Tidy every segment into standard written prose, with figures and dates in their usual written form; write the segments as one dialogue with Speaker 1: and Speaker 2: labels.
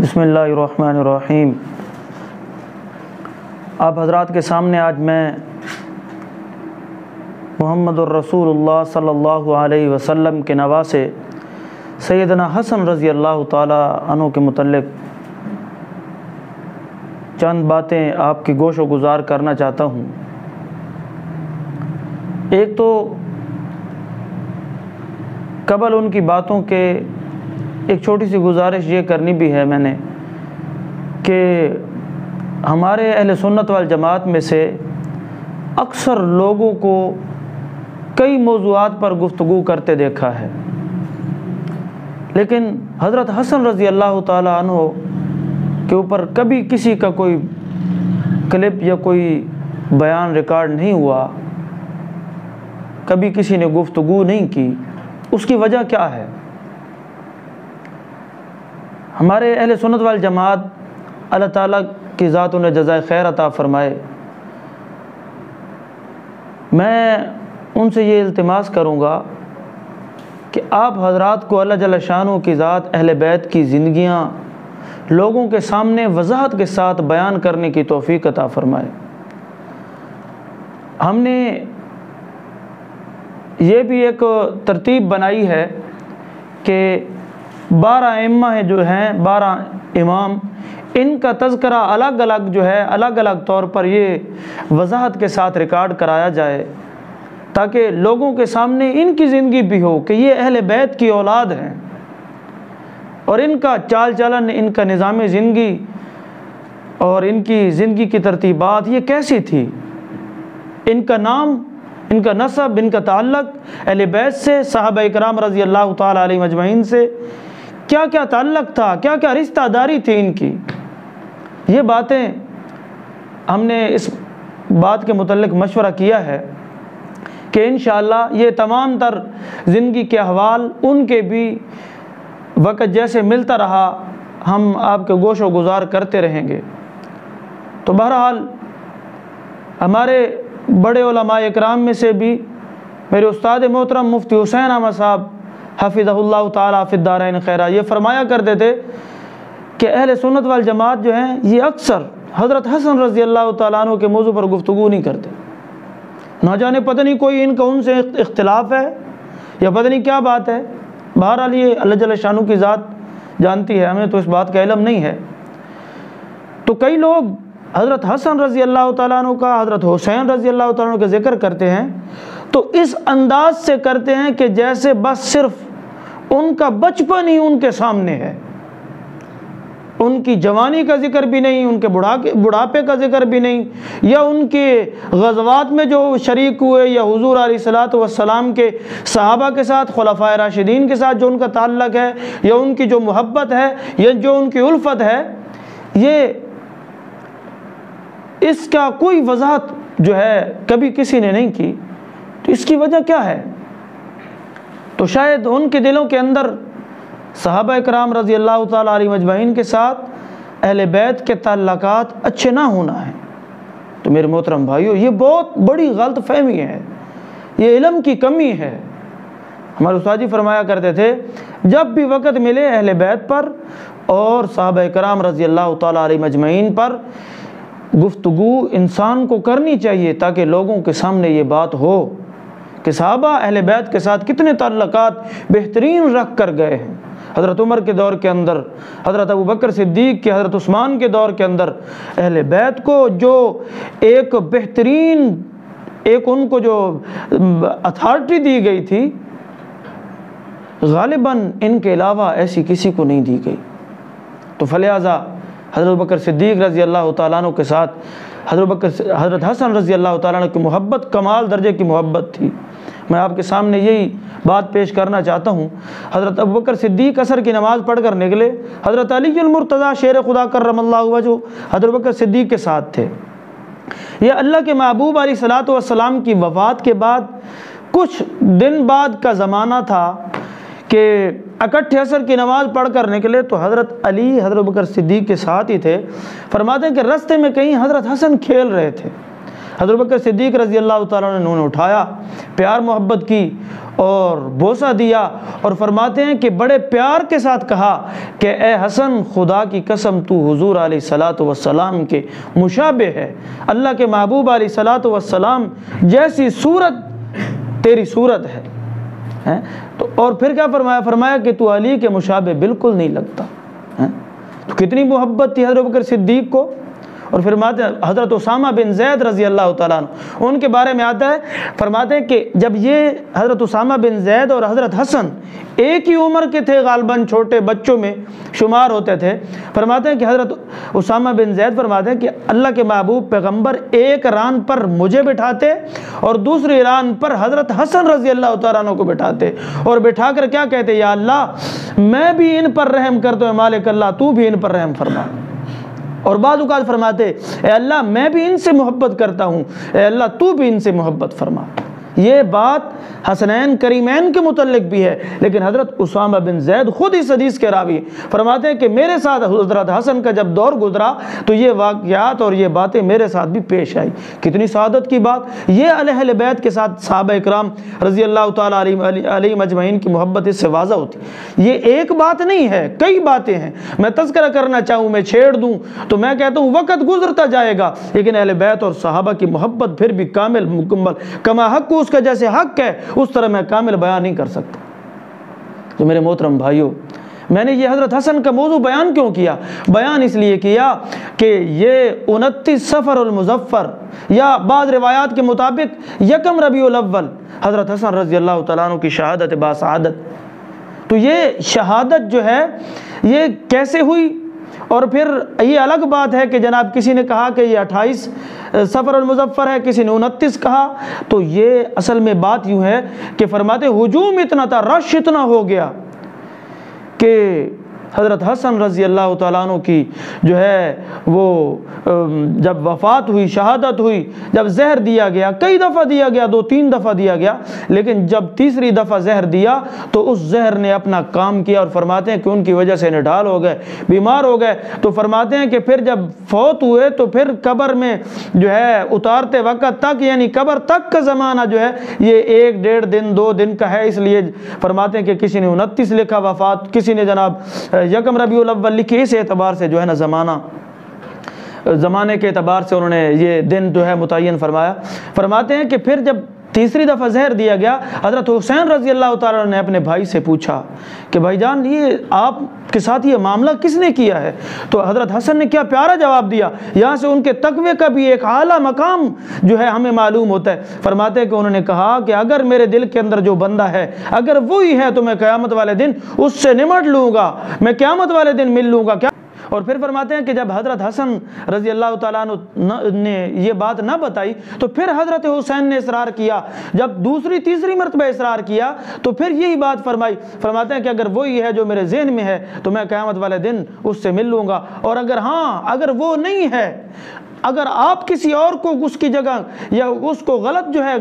Speaker 1: بسم اللہ الرحمن الرحیم۔ آپ حضرات کے سامنے آج میں محمد الرسول اللہ صلی اللہ علیہ وسلم کے نواسے سیدنا حسن رضی اللہ تعالی عنہ کے متعلق چند باتیں آپ کی گوش و گزار کرنا چاہتا ہوں۔ ایک تو قبل ان کی باتوں کے ایک چھوٹی سی گزارش یہ کرنی بھی ہے میں نے کہ ہمارے اہل سنت والجماعت میں سے اکثر لوگوں کو کئی موضوعات پر گفتگو کرتے دیکھا ہے، لیکن حضرت حسن رضی اللہ تعالی عنہ کے اوپر کبھی کسی کا کوئی کلپ یا کوئی بیان ریکارڈ نہیں ہوا، کبھی کسی نے گفتگو نہیں کی۔ اس کی وجہ کیا ہے؟ ہمارے اہل سنت والجماعت اللہ تعالیٰ کی ذات انہیں جزائے خیر عطا فرمائے، میں ان سے یہ التماس کروں گا کہ آپ حضرات کو اللہ جل شانہ کی ذات اہل بیت کی زندگیاں لوگوں کے سامنے وضاحت کے ساتھ بیان کرنے کی توفیق عطا فرمائے۔ ہم نے یہ بھی ایک ترتیب بنائی ہے کہ 12 ائمہ جو ہیں، 12 امام، ان کا تذکرہ الگ الگ جو ہے الگ الگ طور پر یہ وضاحت کے ساتھ ریکارڈ کرایا جائے تاکہ لوگوں کے سامنے ان کی زندگی بھی ہو کہ یہ اہل بیت کی اولاد ہیں اور ان کا چال چلن، ان کا نظام زندگی اور ان کی زندگی کی ترتیبات یہ کیسی تھی، ان کا نام، ان کا نسب، ان کا تعلق اہل بیت سے، صحابہ اکرام رضی اللہ تعالی علیہ اجمعین سے کیا کیا تعلق تھا، کیا کیا رشتہ داری تھی ان کی، یہ باتیں ہم نے اس بات کے متعلق مشورہ کیا ہے کہ انشاءاللہ یہ تمام تر زندگی کے احوال ان کے بھی وقت جیسے ملتا رہا ہم آپ کے گوش و گزار کرتے رہیں گے۔ تو بہرحال ہمارے بڑے علماء اکرام میں سے بھی میرے استاد محترم مفتی حسین احمد صاحب حفظہ اللہ تعالیٰ فی الدارین خیرہ یہ فرمایا کرتے تھے کہ اہل سنت والجماعت جو ہیں یہ اکثر حضرت حسن رضی اللہ تعالیٰ عنہ کے موضوع پر گفتگو نہیں کرتے، نہ جانے پتہ نہیں کوئی ان کا ان سے اختلاف ہے یا پتہ نہیں کیا بات ہے۔ بہرحال یہ اللہ جل شانہ کی ذات جانتی ہے، ہمیں تو اس بات کا علم نہیں ہے۔ تو کئی لوگ حضرت حسن رضی اللہ تعالیٰ عنہ کا، حضرت حسین رضی اللہ تعالیٰ عنہ کا ذکر کرتے ہیں تو اس انداز سے کرتے ہیں کہ جیسے بس صرف ان کا بچپن ہی ان کے سامنے ہے، ان کی جوانی کا ذکر بھی نہیں، ان کے بڑھاپے کا ذکر بھی نہیں، یا ان کے غزوات میں جو شریک ہوئے، یا حضور علیہ الصلوۃ والسلام کے صحابہ کے ساتھ، خلفائے راشدین کے ساتھ جو ان کا تعلق ہے، یا ان کی جو محبت ہے، یا جو ان کی الفت ہے، یہ اس کا کوئی وضاحت جو ہے کبھی کسی نے نہیں کی۔ تو اس کی وجہ کیا ہے؟ تو شاید ان کے دلوں کے اندر صحابہ اکرام رضی اللہ تعالیٰ علیہ اجمعین کے ساتھ اہل بیت کے تعلقات اچھے نہ ہونا ہے۔ تو میرے محترم بھائیو، یہ بہت بڑی غلط فہمی ہے، یہ علم کی کمی ہے۔ ہمارے استاد جی فرمایا کرتے تھے جب بھی وقت ملے اہل بیت پر اور صحابہ اکرام رضی اللہ تعالیٰ علیہ اجمعین پر گفتگو انسان کو کرنی چاہیے تاکہ لوگوں کے سامنے یہ بات ہو کہ صحابہ اہل بیت کے ساتھ کتنے تعلقات بہترین رکھ کر گئے ہیں۔ حضرت عمر کے دور کے اندر، حضرت ابوبکر صدیق کے، حضرت عثمان کے دور کے اندر اہل بیت کو جو ایک بہترین ان کو جو اتھارٹی دی گئی تھی، غالباً ان کے علاوہ ایسی کسی کو نہیں دی گئی۔ تو فلہذا حضرت ابوبکر صدیق رضی اللہ تعالیٰ عنہ کے ساتھ حضرت حسن رضی اللہ تعالیٰ عنہ کی محبت کمال درجے کی محبت تھی۔ میں آپ کے سامنے یہی بات پیش کرنا چاہتا ہوں۔ حضرت ابوبکر صدیق عصر کی نماز پڑھ کر نکلے، حضرت علی المرتضیٰ شیر خدا کرم اللہ وجہہ حضرت ابوبکر صدیق کے ساتھ تھے۔ یہ اللہ کے محبوب علیہ الصلوۃ والسلام کی وفات کے بعد کچھ دن بعد کا زمانہ تھا کہ اکٹھے عصر کی نماز پڑھ کر نکلے تو حضرت علی حضرت ابوبکر صدیق کے ساتھ ہی تھے۔ فرماتے ہیں کہ رستے میں کہیں حضرت حسن کھیل رہے تھے، حضرت بکر صدیق رضی اللہ تعالیٰ عنہ نے انہوں نے اٹھایا، پیار محبت کی اور بوسہ دیا، اور فرماتے ہیں کہ بڑے پیار کے ساتھ کہا کہ اے حسن، خدا کی قسم تو حضور علیہ الصلوۃ والسلام کے مشابہ ہے، اللہ کے محبوب علیہ الصلوۃ والسلام جیسی صورت تیری صورت ہے۔ تو اور پھر کیا فرمایا؟ فرمایا کہ تو علی کے مشابہ بالکل نہیں لگتا۔ تو کتنی محبت تھی حضرت بکر صدیق کو۔ اور فرماتے ہیں حضرت اسامہ بن زید رضی اللہ تعالیٰ عنہ، ان کے بارے میں آتا ہے، فرماتے ہیں کہ جب یہ حضرت اسامہ بن زید اور حضرت حسن ایک ہی عمر کے تھے، غالباً چھوٹے بچوں میں شمار ہوتے تھے، فرماتے ہیں کہ حضرت اسامہ بن زید فرماتے ہیں کہ اللہ کے محبوب پیغمبر ایک ران پر مجھے بٹھاتے اور دوسری ران پر حضرت حسن رضی اللہ تعالیٰ عنہ کو بٹھاتے، اور بٹھا کر کیا کہتے؟ یا اللہ میں بھی ان پر رحم کرتا ہوں، مالک اللہ تو بھی ان پر رحم فرما۔ اور بعض اوقات فرماتے اے اللہ میں بھی ان سے محبت کرتا ہوں، اے اللہ تو بھی ان سے محبت فرما۔ یہ بات حسنین کریمین کے متعلق بھی ہے، لیکن حضرت اسامہ بن زید خود اس حدیث کے راوی فرماتے ہیں کہ میرے ساتھ حضرت حسن کا جب دور گزرا تو یہ واقعات اور یہ باتیں میرے ساتھ بھی پیش آئی۔ کتنی سعادت کی بات! یہ اہل بیت کے ساتھ صحابہ اکرام رضی اللہ تعالیٰ علیہم اجمعین کی محبت اس سے واضح ہوتی۔ یہ ایک بات نہیں ہے، کئی باتیں ہیں۔ میں تذکرہ کرنا چاہوں، میں چھیڑ دوں تو میں کہتا ہوں وقت گزرتا جائے گا، لیکن اہل بیت اور صحابہ کی محبت پھر بھی کامل مکمل کما حق اس کا جیسے حق ہے اس طرح میں کامل بیان نہیں کر سکتا۔ تو میرے محترم بھائیوں، میں نے یہ حضرت حسن کا موضوع بیان کیوں کیا؟ بیان اس لیے کیا کہ یہ 29 صفر المظفر یا بعض روایات کے مطابق 1 ربیع الاول حضرت حسن رضی اللہ تعالیٰ عنہ کی شہادت باسعادت۔ تو یہ شہادت جو ہے یہ کیسے ہوئی؟ اور پھر یہ الگ بات ہے کہ جناب کسی نے کہا کہ یہ 28 صفر المظفر ہے، کسی نے 29 کہا۔ تو یہ اصل میں بات یوں ہے کہ فرماتے ہجوم اتنا تھا، رش اتنا ہو گیا کہ حضرت حسن رضی اللہ تعالیٰ عنہ کی جو ہے وہ جب وفات ہوئی، شہادت ہوئی، جب زہر دیا گیا، کئی دفعہ دیا گیا، 2-3 دفعہ دیا گیا، لیکن جب تیسری دفعہ زہر دیا تو اس زہر نے اپنا کام کیا، اور فرماتے ہیں کہ ان کی وجہ سے نڈھال ہو گئے، بیمار ہو گئے۔ تو فرماتے ہیں کہ پھر جب فوت ہوئے تو پھر قبر میں جو ہے اتارتے وقت تک، یعنی قبر تک کا زمانہ جو ہے یہ 1-1.5 دن 2 دن کا ہے، اس لیے فرماتے ہیں کہ کسی نے 29 لکھا وفات، کسی نے جناب 1 ربیع الاول لکھی۔ اس اعتبار سے جو ہے نا زمانے کے اعتبار سے انہوں نے یہ دن جو ہے متعین فرمایا۔ فرماتے ہیں کہ پھر جب تیسری دفعہ زہر دیا گیا، حضرت حسین رضی اللہ تعالیٰ نے اپنے بھائی سے پوچھا کہ بھائی جان یہ آپ کے ساتھ یہ معاملہ کس نے کیا ہے؟ تو حضرت حسن نے کیا پیارا جواب دیا، یہاں سے ان کے تقوی کا بھی ایک اعلیٰ مقام جو ہے ہمیں معلوم ہوتا ہے۔ فرماتے ہیں کہ انہوں نے کہا کہ اگر میرے دل کے اندر جو بندہ ہے اگر وہی ہے تو میں قیامت والے دن اس سے نمٹ لوں گا، میں قیامت والے دن مل لوں گا۔ کیا؟ اور پھر فرماتے ہیں کہ جب حضرت حسن رضی اللہ تعالیٰ عنہ نے یہ بات نہ بتائی تو پھر حضرت حسین نے اصرار کیا، جب دوسری تیسری مرتبہ اصرار کیا تو پھر یہی بات فرمائی۔ فرماتے ہیں کہ اگر وہی ہے جو میرے ذہن میں ہے تو میں قیامت والے دن اس سے مل لوں گا، اور اگر وہ نہیں ہے، اگر آپ کسی اور کو اس کی جگہ یا اس کو غلط جو ہے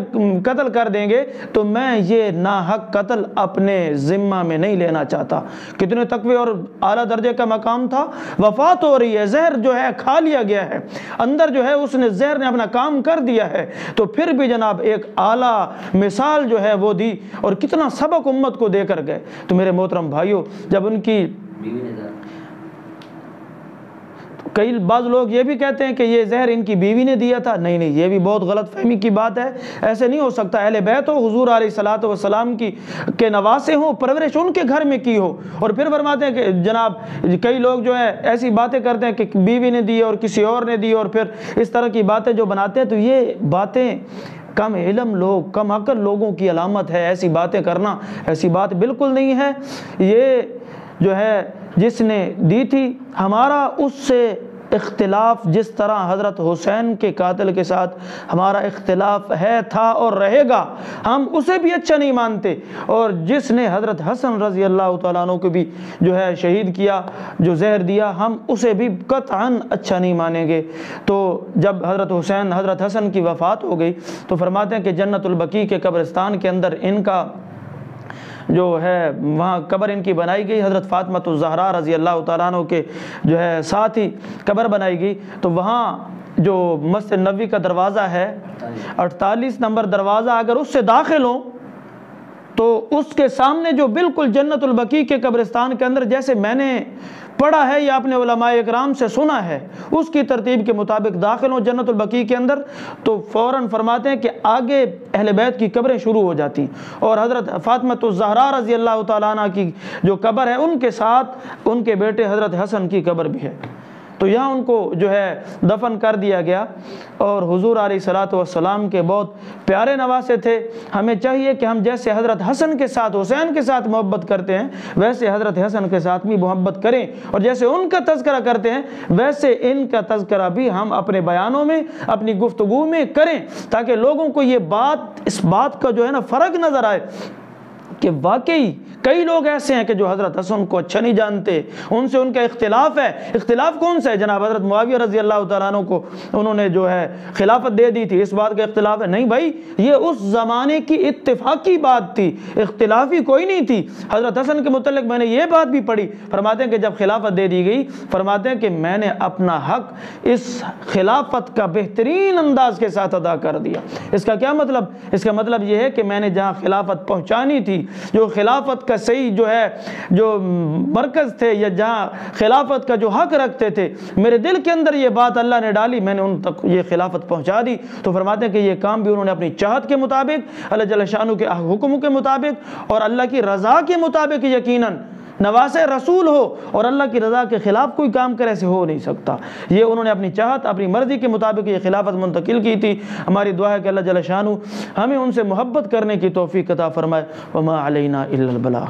Speaker 1: قتل کر دیں گے تو میں یہ ناحق قتل اپنے ذمہ میں نہیں لینا چاہتا۔ کتنے تقوی اور اعلیٰ درجے کا مقام تھا۔ وفات ہو رہی ہے، زہر جو ہے کھا لیا گیا ہے، اندر جو ہے اس نے زہر نے اپنا کام کر دیا ہے، تو پھر بھی جناب ایک اعلیٰ مثال جو ہے وہ دی، اور کتنا سبق امت کو دے کر گئے۔ تو میرے محترم بھائیوں، جب ان کی بعض لوگ یہ بھی کہتے ہیں کہ یہ زہر ان کی بیوی نے دیا تھا، نہیں، یہ بھی بہت غلط فہمی کی بات ہے، ایسے نہیں ہو سکتا۔ اہل بیت ہو، حضور علیہ الصلوۃ والسلام کے نواسے ہوں، پرورش ان کے گھر میں کی ہو، اور پھر فرماتے ہیں کہ جناب کئی لوگ جو ہے ایسی باتیں کرتے ہیں کہ بیوی نے دی اور کسی اور نے دی، اور پھر اس طرح کی باتیں جو بناتے ہیں، تو یہ باتیں کم علم لوگ، کم عقل لوگوں کی علامت ہے۔ ایسی باتیں کرنا ایسی بات بالکل نہیں ہے۔ یہ جو ہے جس نے دی تھی، ہمارا اس سے اختلاف جس طرح حضرت حسین کے قاتل کے ساتھ ہمارا اختلاف ہے، تھا اور رہے گا، ہم اسے بھی اچھا نہیں مانتے، اور جس نے حضرت حسن رضی اللہ تعالیٰ عنہ کو بھی جو ہے شہید کیا، جو زہر دیا، ہم اسے بھی قطعاً اچھا نہیں مانیں گے۔ تو جب حضرت حسن کی وفات ہو گئی تو فرماتے ہیں کہ جنت البقیع کے قبرستان کے اندر ان کا جو ہے وہاں قبر ان کی بنائی گئی، حضرت فاطمہ الزہرا رضی اللہ تعالیٰ عنہ کے جو ہے ساتھ ہی قبر بنائی گئی۔ تو وہاں جو مسجد نبوی کا دروازہ ہے 48 نمبر دروازہ، اگر اس سے داخل ہوں تو اس کے سامنے جو بالکل جنت البقیع کے قبرستان کے اندر، جیسے میں نے پڑھا ہے یا اپنے علماء اکرام سے سنا ہے، اس کی ترتیب کے مطابق داخل ہوں جنت البقیع کے اندر تو فوراً فرماتے ہیں کہ آگے اہل بیت کی قبریں شروع ہو جاتی، اور حضرت فاطمہ الزہرا رضی اللہ تعالیٰ عنہ کی جو قبر ہے ان کے ساتھ ان کے بیٹے حضرت حسن کی قبر بھی ہے، تو یہاں ان کو جو ہے دفن کر دیا گیا۔ اور حضور علیہ الصلوۃ والسلام کے بہت پیارے نواسے تھے، ہمیں چاہیے کہ ہم جیسے حضرت حسن کے ساتھ حسین کے ساتھ محبت کرتے ہیں ویسے حضرت حسن کے ساتھ بھی محبت کریں، اور جیسے ان کا تذکرہ کرتے ہیں ویسے ان کا تذکرہ بھی ہم اپنے بیانوں میں اپنی گفتگو میں کریں، تاکہ لوگوں کو یہ بات، اس بات کا جو ہے نا فرق نظر آئے کہ واقعی کئی لوگ ایسے ہیں کہ جو حضرت حسن کو اچھا نہیں جانتے، ان سے ان کا اختلاف ہے۔ اختلاف کون سا ہے؟ جناب حضرت معاویہ رضی اللہ تعالیٰ عنہ کو انہوں نے جو ہے خلافت دے دی تھی، اس بات کا اختلاف ہے؟ نہیں بھائی، یہ اس زمانے کی اتفاقی بات تھی، اختلافی کوئی نہیں تھی۔ حضرت حسن کے متعلق میں نے یہ بات بھی پڑھی، فرماتے ہیں کہ جب خلافت دے دی گئی، فرماتے ہیں کہ میں نے اپنا حق اس خلافت کا بہترین انداز کے ساتھ ادا کر دیا۔ اس کا کیا مطلب؟ اس کا مطلب یہ ہے کہ میں نے جہاں خلافت پہنچانی تھی، جو خلافت کا صحیح جو ہے جو مرکز تھے، یا جہاں خلافت کا جو حق رکھتے تھے، میرے دل کے اندر یہ بات اللہ نے ڈالی، میں نے ان تک یہ خلافت پہنچا دی۔ تو فرماتے ہیں کہ یہ کام بھی انہوں نے اپنی چاہت کے مطابق، اللہ جل شانہ کے حکم کے مطابق اور اللہ کی رضا کے مطابق، یقیناً نواسے رسول ہو اور اللہ کی رضا کے خلاف کوئی کام کرے سے ہو نہیں سکتا۔ یہ انہوں نے اپنی چاہت، اپنی مرضی کے مطابق یہ خلافت منتقل کی تھی۔ ہماری دعا ہے کہ اللہ جل شانہ ہمیں ان سے محبت کرنے کی توفیق عطا فرمائے۔ وما علینا الا البلاغ۔